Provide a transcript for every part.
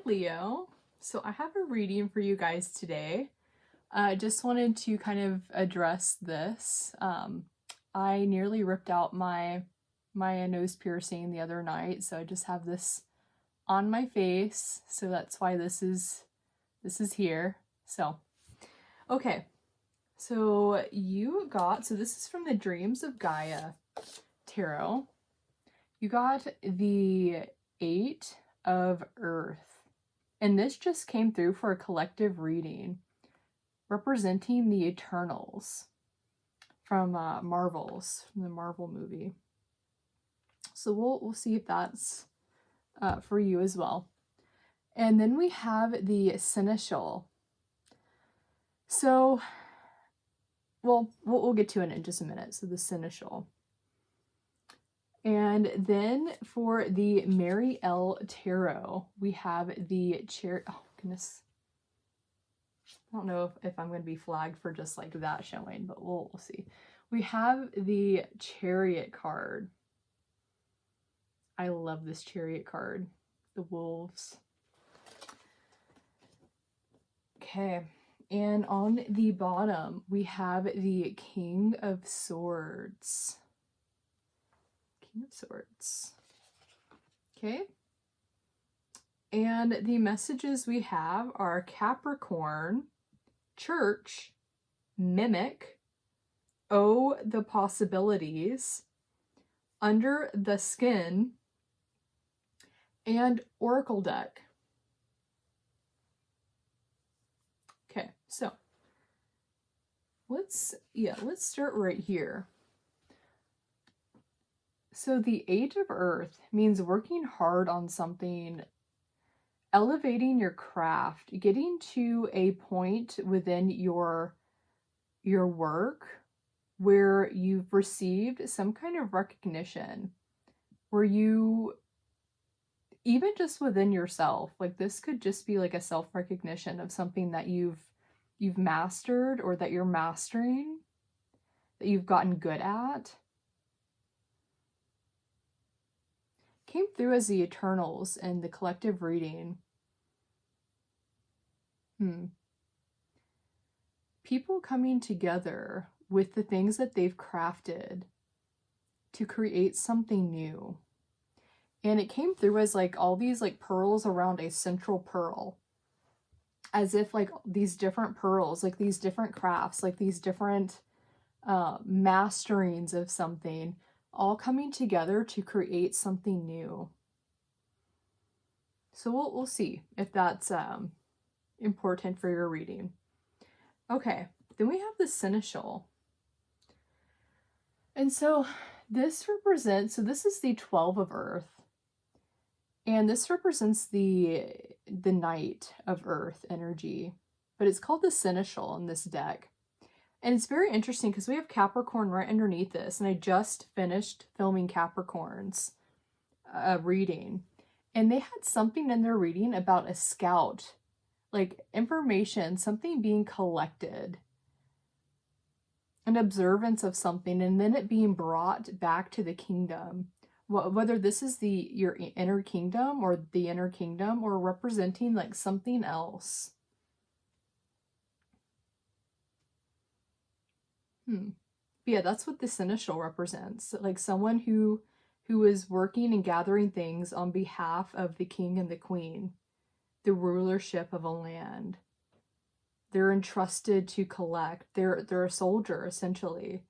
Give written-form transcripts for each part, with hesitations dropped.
Leo. So I have a reading for you guys today. I just wanted to kind of address this. I nearly ripped out my nose piercing the other night, so I just have this on my face, so that's why this is here. So, okay. So this is from the Dreams of Gaia tarot. You got the 8 of Earth. And this just came through for a collective reading representing the Eternals from the Marvel movie. So we'll see if that's for you as well. And then we have the Seneschal. So, well, we'll get to it in just a minute. So the Seneschal. And then for the Mary L. Tarot, we have the oh goodness. I don't know if I'm going to be flagged for just like that showing, but we'll see. We have the Chariot card. I love this Chariot card. The wolves. Okay. And on the bottom, we have the King of Swords. King of Swords. Okay. And the messages we have are Capricorn, Church, Mimic, Oh, the Possibilities, Under the Skin, and Oracle deck. Okay, so let's start right here. So the 8 of Earth means working hard on something, elevating your craft, getting to a point within your work where you've received some kind of recognition, where you, even just within yourself, like this could just be like a self-recognition of something that you've mastered or that you're mastering, that you've gotten good at. Came through as the Eternals and the collective reading. People coming together with the things that they've crafted to create something new. And it came through as like all these like pearls around a central pearl. As if like these different pearls, like these different crafts, like these different masterings of something, all coming together to create something new. So we'll see if that's important for your reading. Okay, then we have the Seneschal. And so this is the 12 of Earth. And this represents the Knight of Earth energy. But it's called the Seneschal in this deck. And it's very interesting because we have Capricorn right underneath this. And I just finished filming Capricorn's reading. And they had something in their reading about a scout. Like information, something being collected. An observance of something, and then it being brought back to the kingdom. Whether this is your inner kingdom or the inner kingdom, or representing like something else. Yeah, that's what the Seneschal represents. Like someone who is working and gathering things on behalf of the king and the queen. The rulership of a land. They're entrusted to collect. They're a soldier, essentially.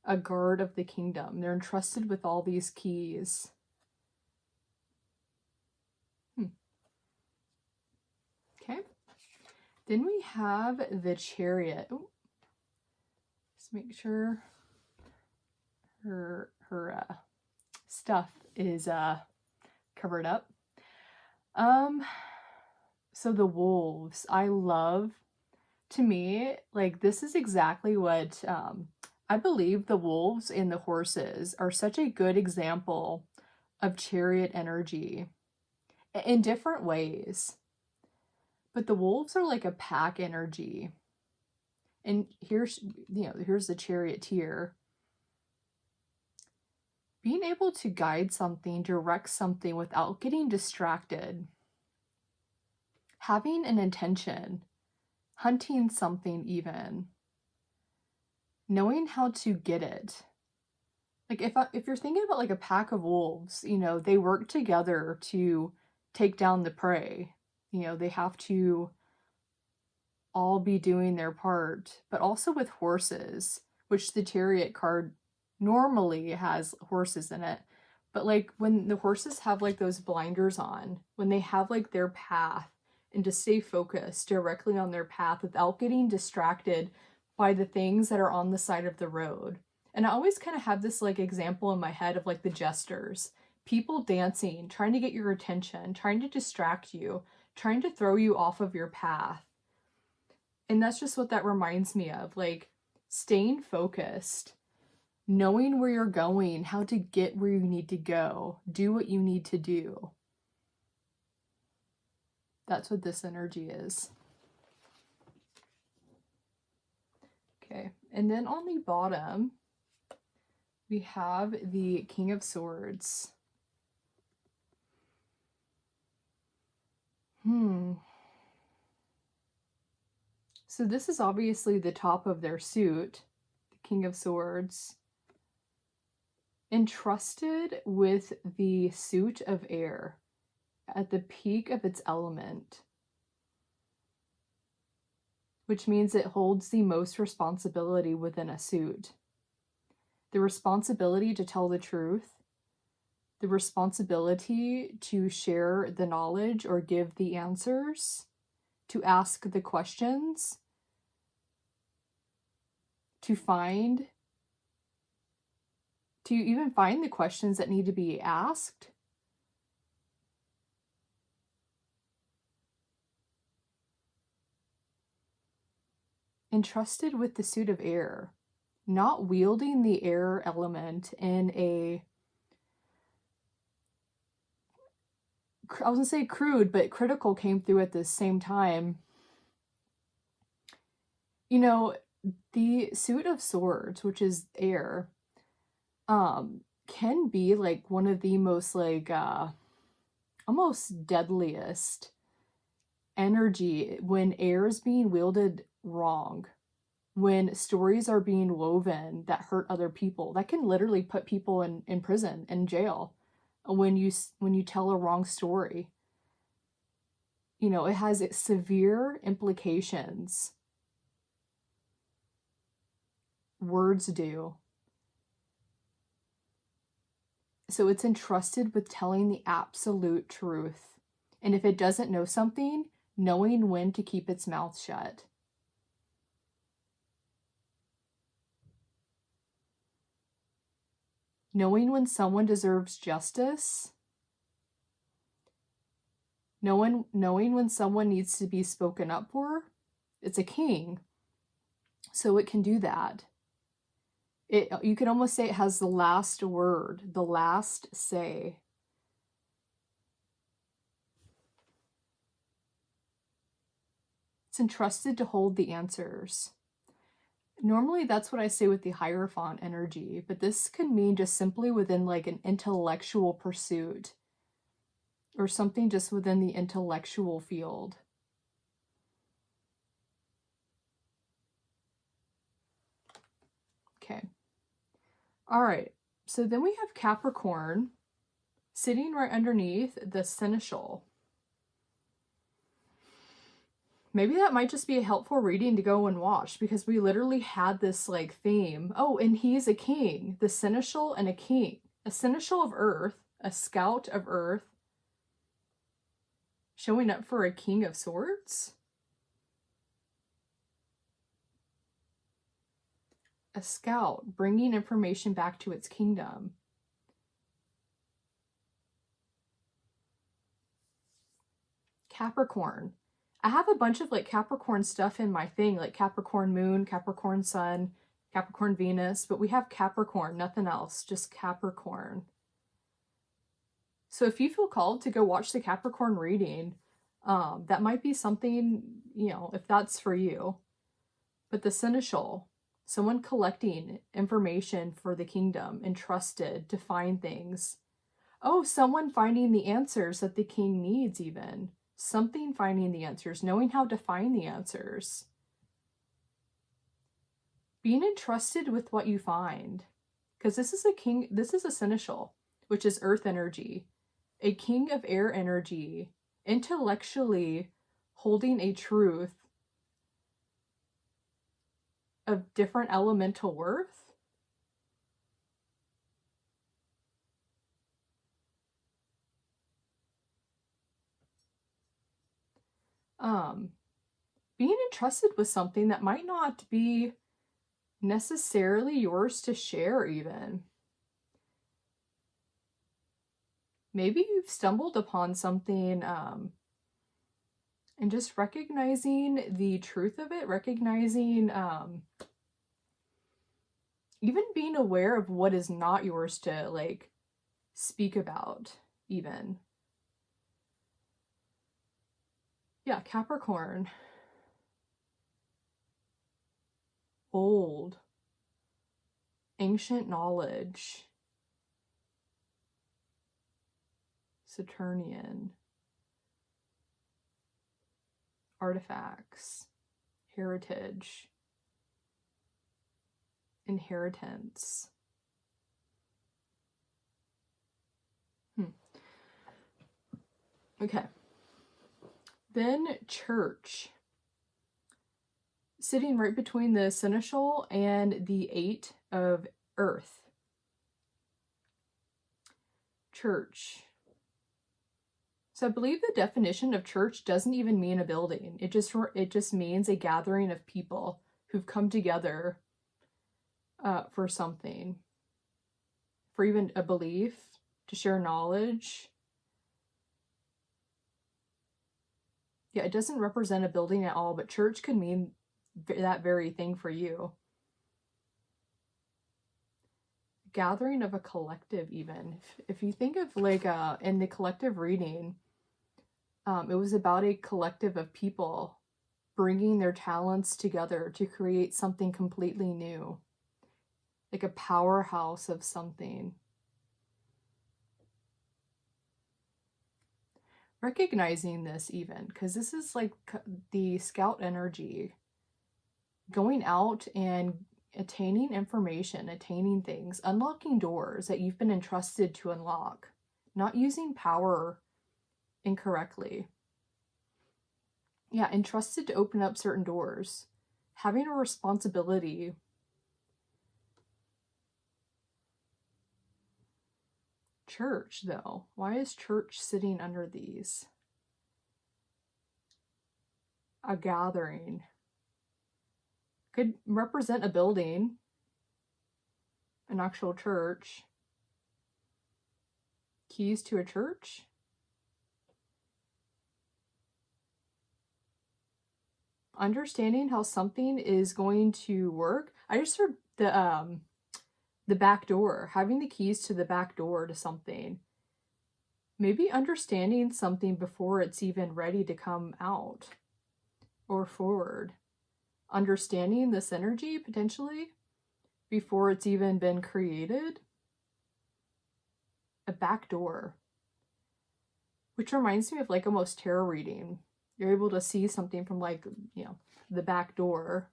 A guard of the kingdom. They're entrusted with all these keys. Okay. Then we have the Chariot. Ooh. Just make sure her stuff is covered up. So the wolves, I love, to me, like this is exactly what I believe the wolves and the horses are such a good example of Chariot energy in different ways. But the wolves are like a pack energy. And here's the charioteer. Being able to guide something, direct something without getting distracted. having an intention, hunting something even, knowing how to get it. Like if you're thinking about like a pack of wolves, you know, they work together to take down the prey. You know, they have to all be doing their part, but also with horses, which the Chariot card normally has horses in it. But like when the horses have like those blinders on, when they have like their path and to stay focused directly on their path without getting distracted by the things that are on the side of the road. And I always kind of have this like example in my head of like the jesters, people dancing, trying to get your attention, trying to distract you, trying to throw you off of your path. And that's just what that reminds me of, like staying focused, knowing where you're going, how to get where you need to go, do what you need to do. That's what this energy is. Okay, and then on the bottom, we have the King of Swords. So this is obviously the top of their suit, the King of Swords. Entrusted with the suit of air at the peak of its element, which means it holds the most responsibility within a suit. The responsibility to tell the truth, the responsibility to share the knowledge or give the answers, to ask the questions, to even find the questions that need to be asked. Entrusted with the suit of air, not wielding the air element in a, I was gonna say crude, but critical came through at the same time. You know, the suit of swords, which is air, can be like one of the most like almost deadliest energy when air is being wielded wrong, when stories are being woven that hurt other people, that can literally put people in prison, in jail, when you tell a wrong story. You know, it has severe implications. Words do. So it's entrusted with telling the absolute truth. And if it doesn't know something, knowing when to keep its mouth shut. Knowing when someone deserves justice. Knowing when someone needs to be spoken up for. It's a king, so it can do that. You could almost say it has the last word, the last say. It's entrusted to hold the answers. Normally that's what I say with the Hierophant energy, but this can mean just simply within like an intellectual pursuit or something just within the intellectual field. Okay. All right. So then we have Capricorn sitting right underneath the Seneschal. Maybe that might just be a helpful reading to go and watch, because we literally had this like theme. Oh, and he's a king, the Seneschal and a king. A Seneschal of Earth, a scout of Earth, showing up for a King of Swords. A scout, bringing information back to its kingdom. Capricorn. I have a bunch of like Capricorn stuff in my thing, like Capricorn Moon, Capricorn Sun, Capricorn Venus, but we have Capricorn, nothing else, just Capricorn. So if you feel called to go watch the Capricorn reading, that might be something, you know, if that's for you. But the Seneschal, someone collecting information for the kingdom, entrusted to find things. Oh, someone finding the answers that the king needs even. something finding the answers, knowing how to find the answers, being entrusted with what you find. Because this is a seneschal, which is earth energy, a king of air energy, intellectually holding a truth of different elemental worth. Being entrusted with something that might not be necessarily yours to share even. Maybe you've stumbled upon something and just recognizing the truth of it, recognizing even being aware of what is not yours to like speak about even. Yeah, Capricorn. Old. Ancient knowledge. Saturnian. Artifacts. Heritage. Inheritance. Okay. Then church. Sitting right between the seneschal and the 8 of earth. Church. So I believe the definition of church doesn't even mean a building. It just means a gathering of people who've come together for something, for even a belief, to share knowledge. Yeah, it doesn't represent a building at all, but church could mean that very thing for you. Gathering of a collective even. If you think of like in the collective reading, it was about a collective of people bringing their talents together to create something completely new. Like a powerhouse of something. Recognizing this even, because this is like the scout energy. Going out and attaining information, attaining things, unlocking doors that you've been entrusted to unlock. Not using power incorrectly. Yeah, entrusted to open up certain doors. Having a responsibility. Church, though. Why is church sitting under these? A gathering. Could represent a building. An actual church. Keys to a church. Understanding how something is going to work. I just heard the back door, having the keys to the back door to something. Maybe understanding something before it's even ready to come out or forward. Understanding this energy potentially before it's even been created. A back door. Which reminds me of like almost tarot reading. You're able to see something from like, you know, the back door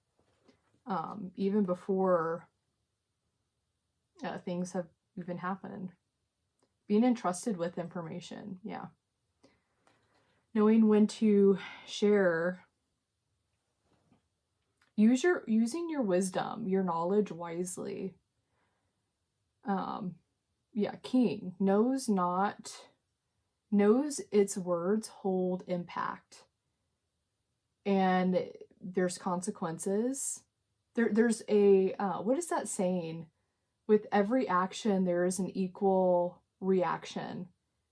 even before things have even happened. Being entrusted with information, yeah. Knowing when to share. Using your wisdom, your knowledge wisely. Yeah, king knows its words hold impact. And there's consequences. There's a, what is that saying? With every action, there is an equal reaction.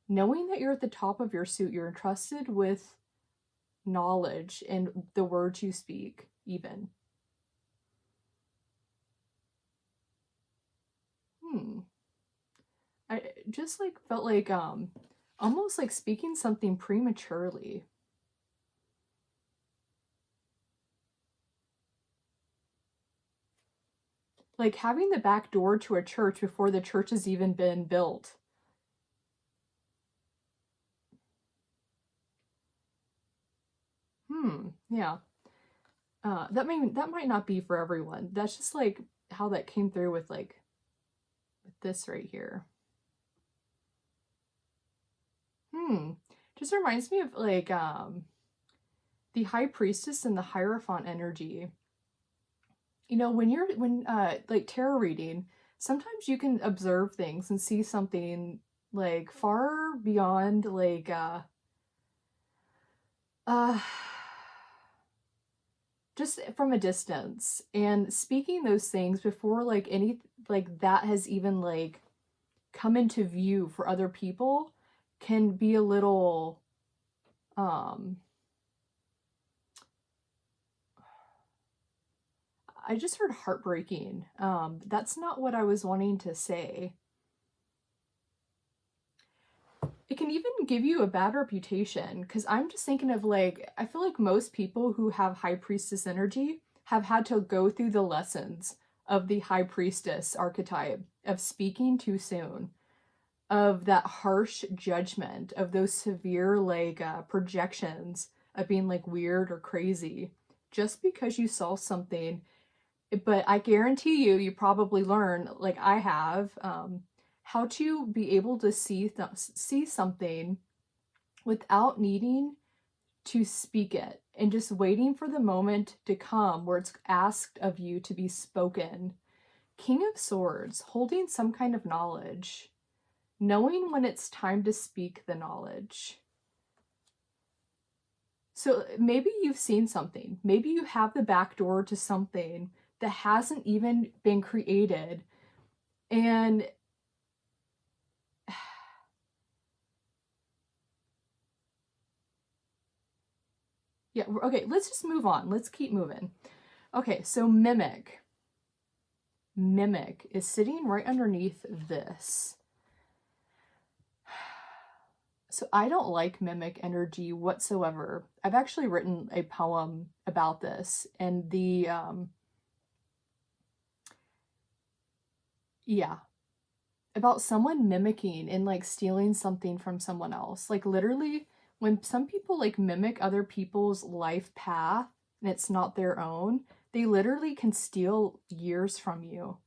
Knowing that you're at the top of your suit, you're entrusted with knowledge and the words you speak, even. I just like felt like almost like speaking something prematurely. Like having the back door to a church before the church has even been built. Yeah. That might not be for everyone. That's just like how that came through with like with this right here. Just reminds me of like the high priestess and the hierophant energy. You know, when like tarot reading, sometimes you can observe things and see something like far beyond like uh just from a distance, and speaking those things before like any like that has even like come into view for other people can be a little um I just heard heartbreaking. That's not what I was wanting to say. It can even give you a bad reputation, because I'm just thinking of like, I feel like most people who have high priestess energy have had to go through the lessons of the high priestess archetype, of speaking too soon, of that harsh judgment, of those severe like projections of being like weird or crazy just because you saw something. But I guarantee you, you probably learn, like I have, how to be able to see something without needing to speak it, and just waiting for the moment to come where it's asked of you to be spoken. King of Swords, holding some kind of knowledge, knowing when it's time to speak the knowledge. So maybe you've seen something. Maybe you have the back door to something that hasn't even been created. And yeah, okay, let's just move on. Let's keep moving. Okay, so mimic. Mimic is sitting right underneath this. So I don't like mimic energy whatsoever. I've actually written a poem about this, and the yeah, about someone mimicking and like stealing something from someone else. Like literally, when some people like mimic other people's life path and it's not their own, they literally can steal years from you.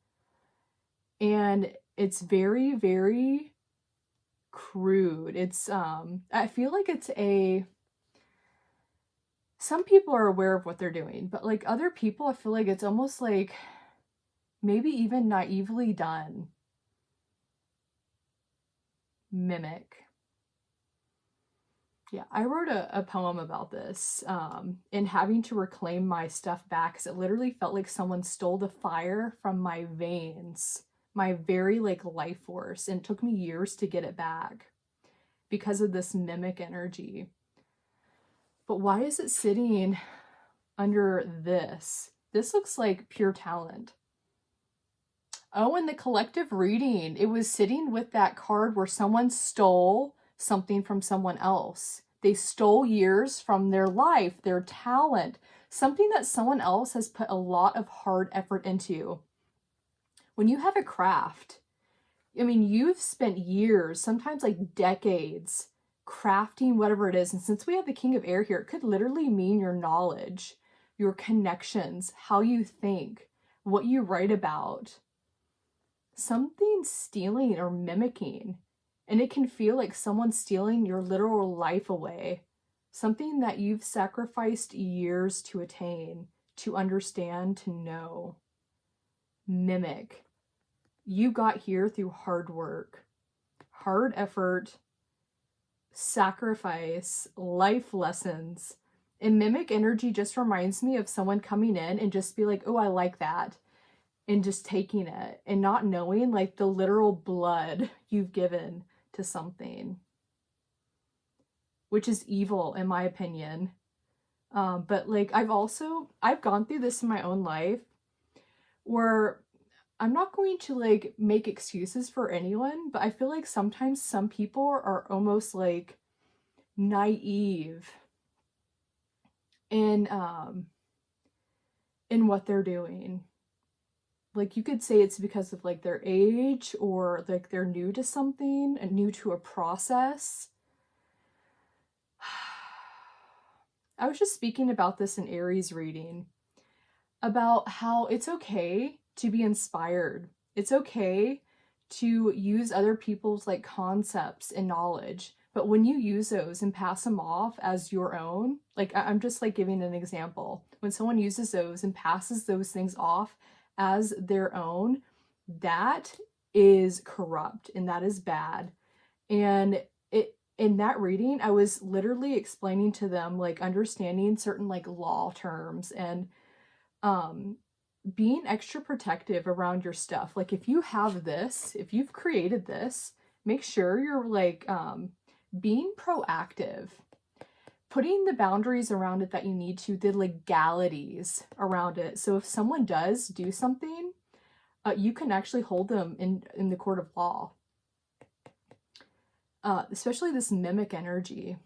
And it's very, very crude. It's I feel like it's a some people are aware of what they're doing, but like other people, I feel like it's almost like maybe even naively done. Mimic. Yeah, I wrote a poem about this, and having to reclaim my stuff back, because it literally felt like someone stole the fire from my veins, my very like life force, and it took me years to get it back because of this mimic energy. But why is it sitting under this? This looks like pure talent. Oh, and the collective reading, it was sitting with that card where someone stole something from someone else. They stole years from their life, their talent, something that someone else has put a lot of hard effort into. When you have a craft, I mean, you've spent years, sometimes like decades, crafting whatever it is. And since we have the King of Air here, it could literally mean your knowledge, your connections, how you think, what you write about. Something stealing or mimicking, and it can feel like someone stealing your literal life away, something that you've sacrificed years to attain, to understand, to know. Mimic. You got here through hard work, hard effort, sacrifice, life lessons. And mimic energy just reminds me of someone coming in and just be like, oh, I like that, and just taking it and not knowing like the literal blood you've given to something, which is evil in my opinion. But like I've gone through this in my own life where I'm not going to like make excuses for anyone, but I feel like sometimes some people are almost like naive in what they're doing. Like you could say it's because of like their age, or like they're new to something and new to a process. I was just speaking about this in Aries reading, about how it's okay to be inspired. It's okay to use other people's like concepts and knowledge. But when you use those and pass them off as your own, like I'm just like giving an example. When someone uses those and passes those things off as their own, that is corrupt and that is bad. And in that reading, I was literally explaining to them like understanding certain like law terms and um being extra protective around your stuff. Like if you have this, if you've created this, make sure you're like being proactive, putting the boundaries around it that you need to, the legalities around it. So if someone does do something, you can actually hold them in the court of law. Especially this mimic energy.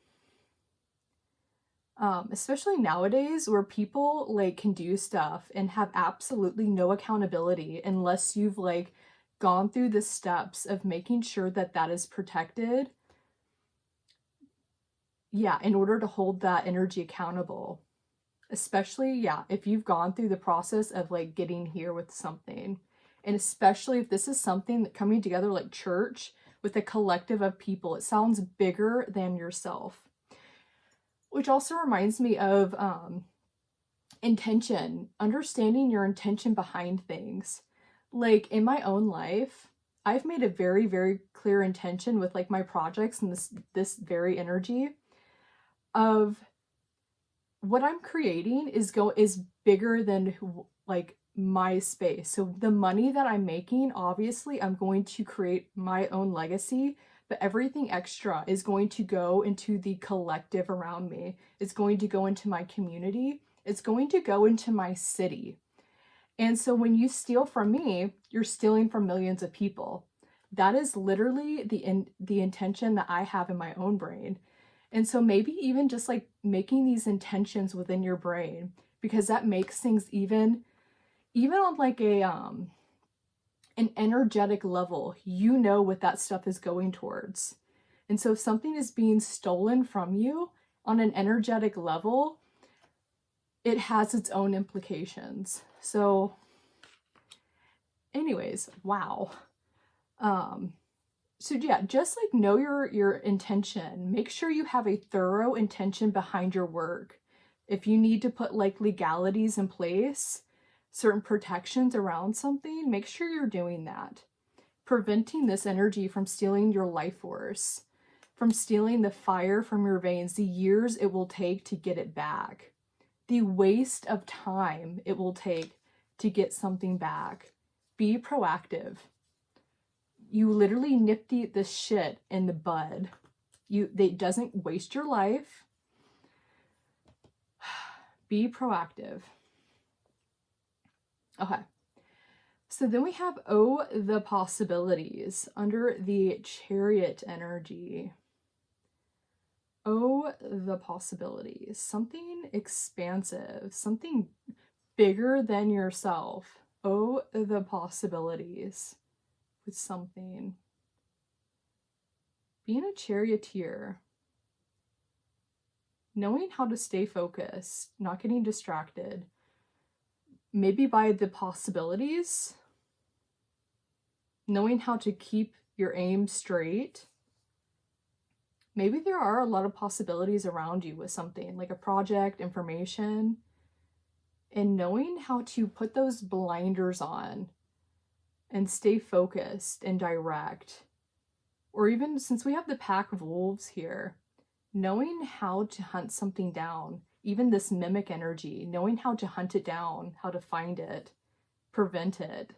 Especially nowadays where people like can do stuff and have absolutely no accountability unless you've like gone through the steps of making sure that that is protected. Yeah, in order to hold that energy accountable. Especially, yeah, if you've gone through the process of like getting here with something. And especially if this is something that coming together like church with a collective of people, it sounds bigger than yourself. Which also reminds me of intention, understanding your intention behind things. Like in my own life, I've made a very, very clear intention with like my projects and this very energy of what I'm creating is bigger than like my space. So the money that I'm making, obviously I'm going to create my own legacy, but everything extra is going to go into the collective around me. It's going to go into my community. It's going to go into my city. And so when you steal from me, you're stealing from millions of people. That is literally the intention that I have in my own brain. And so maybe even just like making these intentions within your brain, because that makes things even on like a an energetic level, you know what that stuff is going towards. And so if something is being stolen from you on an energetic level, it has its own implications. So anyways, wow. So yeah, just like know your intention. Make sure you have a thorough intention behind your work. If you need to put like legalities in place, certain protections around something, make sure you're doing that. Preventing this energy from stealing your life force, from stealing the fire from your veins, the years it will take to get it back, the waste of time it will take to get something back. Be proactive. You literally nip the shit in the bud. It doesn't waste your life. Be proactive. Okay. So then we have the possibilities under the Chariot energy. The possibilities. Something expansive, something bigger than yourself. The possibilities with something. Being a charioteer. Knowing how to stay focused, not getting distracted. Maybe by the possibilities. Knowing how to keep your aim straight. Maybe there are a lot of possibilities around you with something, like a project, information. And knowing how to put those blinders on and stay focused and direct. Or even since we have the pack of wolves here, knowing how to hunt something down, even this mimic energy, knowing how to hunt it down, how to find it, prevent it.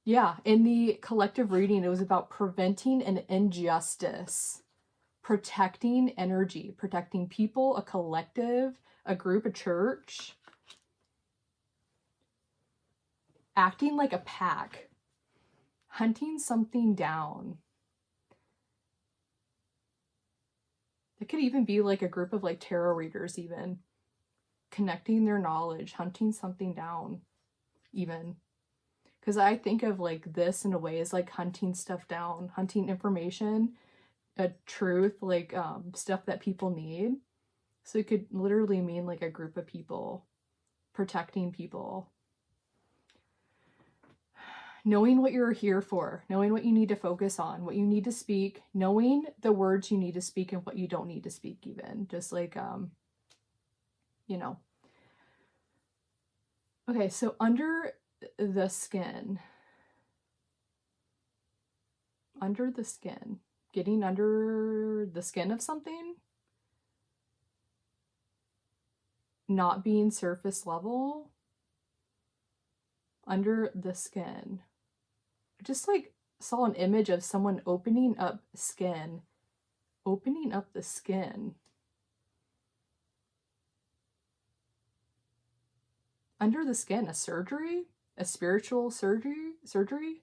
Yeah, in the collective reading, it was about preventing an injustice, protecting energy, protecting people, a collective, a group, a church. Acting like a pack, hunting something down. It could even be like a group of like tarot readers, even connecting their knowledge, hunting something down, even. Because I think of like this in a way as like hunting stuff down, hunting information, a truth, like stuff that people need. So it could literally mean like a group of people, protecting people. Knowing what you're here for, knowing what you need to focus on, what you need to speak, knowing the words you need to speak and what you don't need to speak even. Just like, you know. Okay, so under the skin, getting under the skin of something, not being surface level, under the skin. I just like saw an image of someone opening up the skin. Under the skin, a surgery, a spiritual surgery,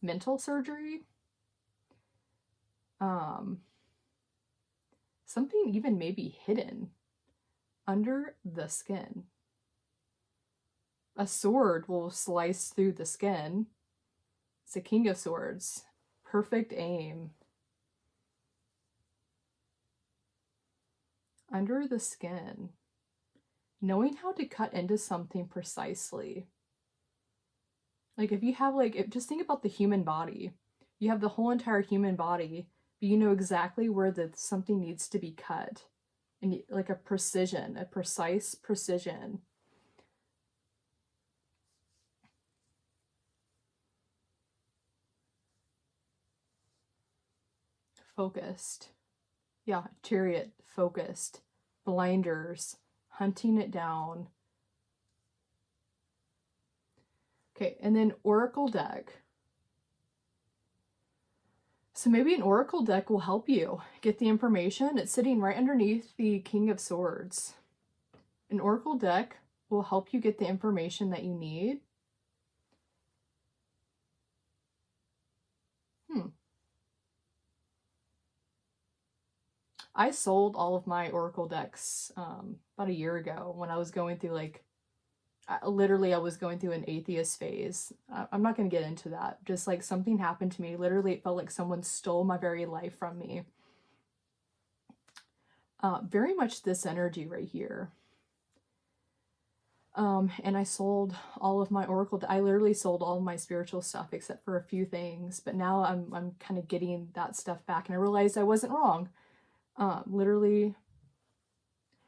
mental surgery. Something even maybe hidden under the skin. A sword will slice through the skin. It's the King of Swords. Perfect aim. Under the skin. Knowing how to cut into something precisely. Like if you have just think about the human body. You have the whole entire human body, but you know exactly where something needs to be cut. And like a precise precision. Focused. Yeah, chariot, focused. Blinders, hunting it down. Okay, and then oracle deck. So maybe an oracle deck will help you get the information. It's sitting right underneath the King of Swords. An oracle deck will help you get the information that you need. I sold all of my oracle decks about a year ago when I was going through literally I was going through an atheist phase. I'm not going to get into that. Just like something happened to me. Literally it felt like someone stole my very life from me. Very much this energy right here. And I sold all of my oracle. I literally sold all of my spiritual stuff except for a few things. But now I'm kind of getting that stuff back, and I realized I wasn't wrong. Literally.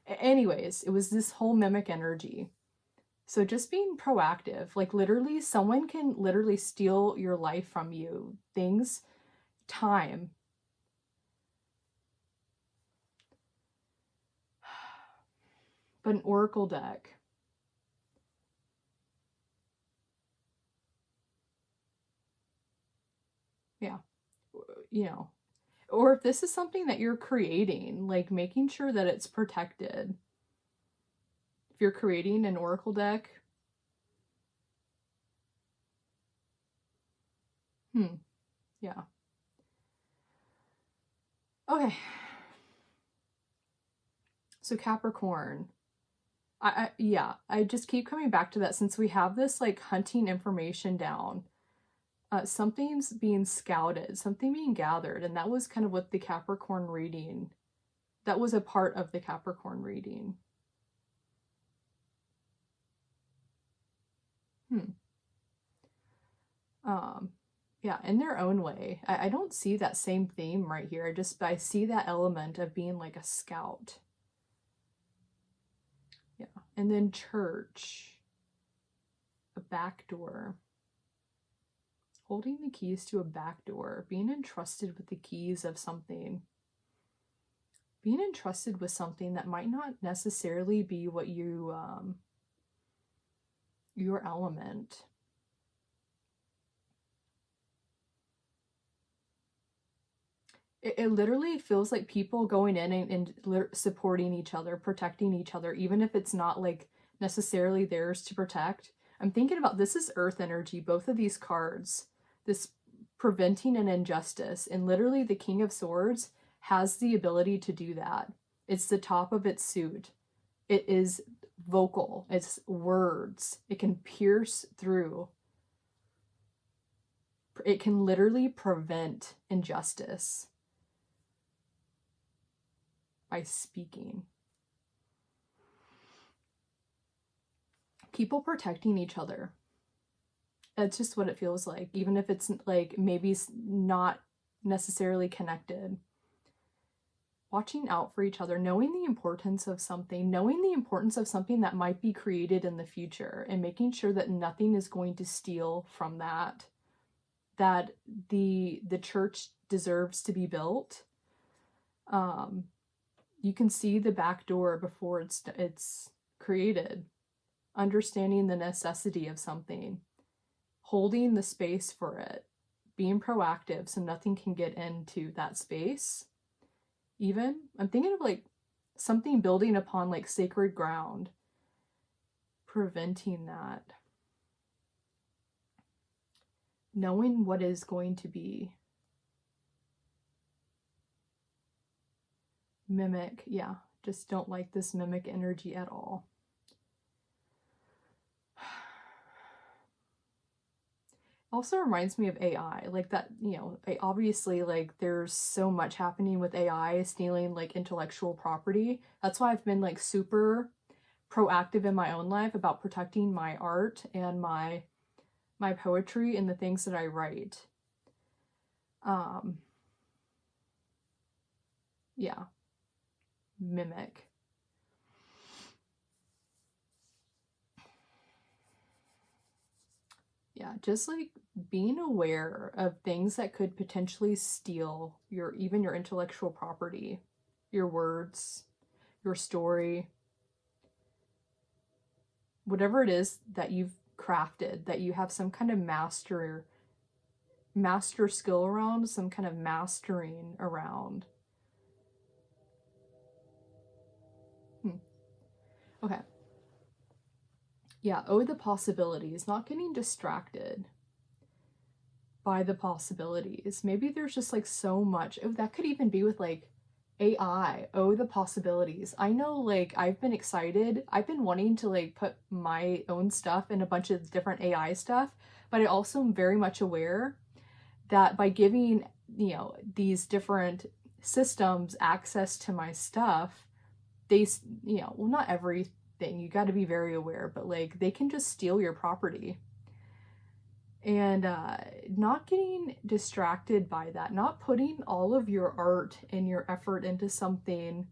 Anyways, it was this whole mimic energy. So just being proactive, like literally someone can literally steal your life from you. Things, time. But an oracle deck. Yeah. You know. Or if this is something that you're creating, like making sure that it's protected. If you're creating an oracle deck. Yeah. Okay. So Capricorn. I just keep coming back to that since we have this like hunting information down. Something's being scouted, something being gathered, and that was kind of what the Capricorn reading, that was a part of the Capricorn reading. Yeah, in their own way. I don't see that same theme right here. I see that element of being like a scout. Yeah, and then church, a back door. Holding the keys to a back door, being entrusted with the keys of something. Being entrusted with something that might not necessarily be what you, your element. It literally feels like people going in and supporting each other, protecting each other, even if it's not like necessarily theirs to protect. I'm thinking about this is earth energy, both of these cards, this preventing an injustice, and literally the King of Swords has the ability to do that. It's the top of its suit. It is vocal. It's words. It can pierce through. It can literally prevent injustice by speaking. people protecting each other. That's just what it feels like, even if it's like maybe not necessarily connected. Watching out for each other, knowing the importance of something, that might be created in the future, and making sure that nothing is going to steal from that the church deserves to be built. You can see the back door before it's created. Understanding the necessity of something, holding the space for it, being proactive so nothing can get into that space. Even, I'm thinking of like something building upon like sacred ground, preventing that. Knowing what is going to be. Mimic, yeah, just don't like this mimic energy at all. Also reminds me of AI, like that, you know, obviously like there's so much happening with AI stealing like intellectual property. That's why I've been like super proactive in my own life about protecting my art and my poetry and the things that I write. Yeah. Mimic. Yeah, just like being aware of things that could potentially steal even your intellectual property, your words, your story, whatever it is that you've crafted, that you have some kind of master skill around, some kind of mastering around. Okay. Yeah, the possibilities, not getting distracted by the possibilities. Maybe there's just like so much. Oh, that could even be with like AI. The possibilities. I know, like, I've been excited. I've been wanting to like put my own stuff in a bunch of different AI stuff, but I also am very much aware that by giving, you know, these different systems access to my stuff, they, you know, well, not everything, you got to be very aware, but like they can just steal your property. And not getting distracted by that, not putting all of your art and your effort into something,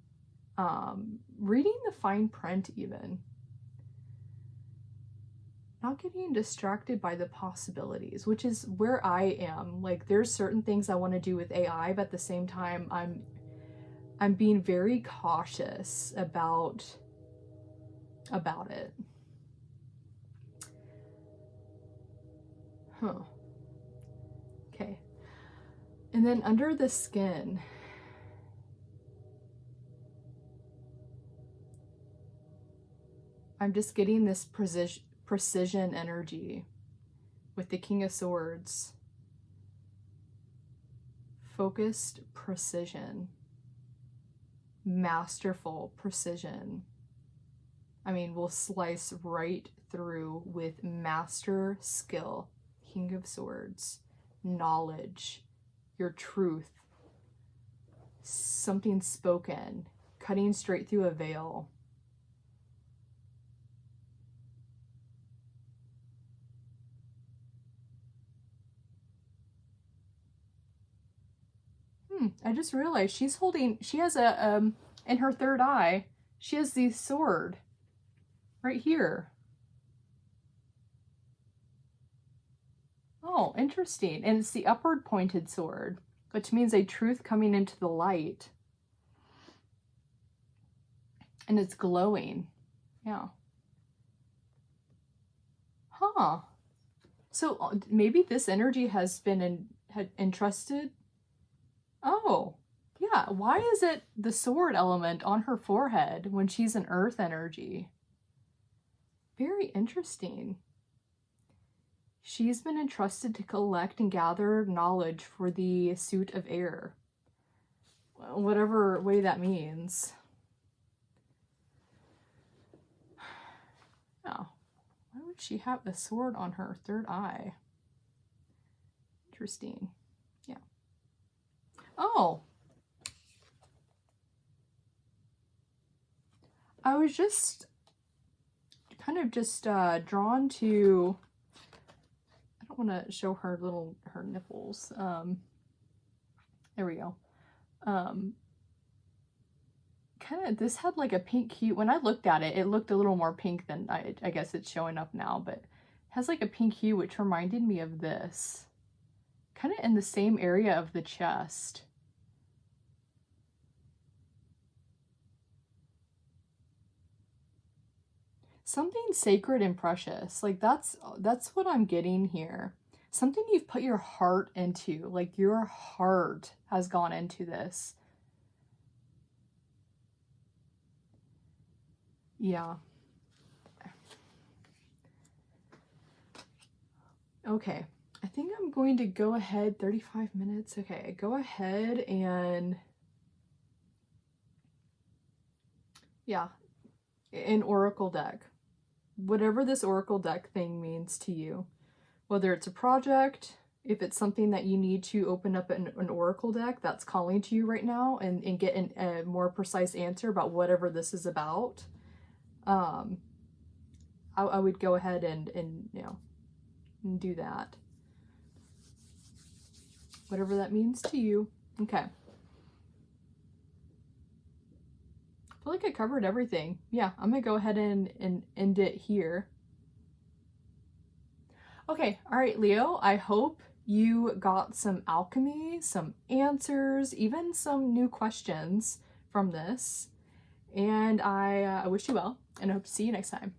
reading the fine print even. Not getting distracted by the possibilities, which is where I am. Like, there's certain things I want to do with AI, but at the same time, I'm being very cautious about it. Huh. Okay. And then under the skin, I'm just getting this precision energy with the King of Swords. Focused precision. Masterful precision. I mean, we'll slice right through with master skill. King of Swords. Knowledge. Your truth. Something spoken. Cutting straight through a veil. I just realized she has a, in her third eye, she has the sword right here. Oh, interesting. And it's the upward pointed sword, which means a truth coming into the light. And it's glowing. Yeah. Huh. So maybe this energy has been entrusted. Oh, yeah. Why is it the sword element on her forehead when she's an earth energy? Very interesting. She's been entrusted to collect and gather knowledge for the suit of air. Whatever way that means. Oh, why would she have a sword on her third eye? Interesting. Yeah. Oh. I was just kind of just drawn to, I don't want to show her her nipples. There we go. Kind of, this had like a pink hue. When I looked at it, it looked a little more pink than I guess it's showing up now, but it has like a pink hue, which reminded me of this. Kind of in the same area of the chest. Something sacred and precious. Like that's what I'm getting here. Something you've put your heart into. Like your heart has gone into this. Yeah. Okay. I think I'm going to go ahead, 35 minutes. Okay, go ahead and yeah, an oracle deck. Whatever this oracle deck thing means to you. Whether it's a project, if it's something that you need to open up an oracle deck that's calling to you right now and get a more precise answer about whatever this is about, I would go ahead and you know, and do that. Whatever that means to you. Okay. I feel like I covered everything. Yeah, I'm gonna go ahead and end it here. Okay, all right, Leo, I hope you got some alchemy, some answers, even some new questions from this. And I wish you well, and I hope to see you next time.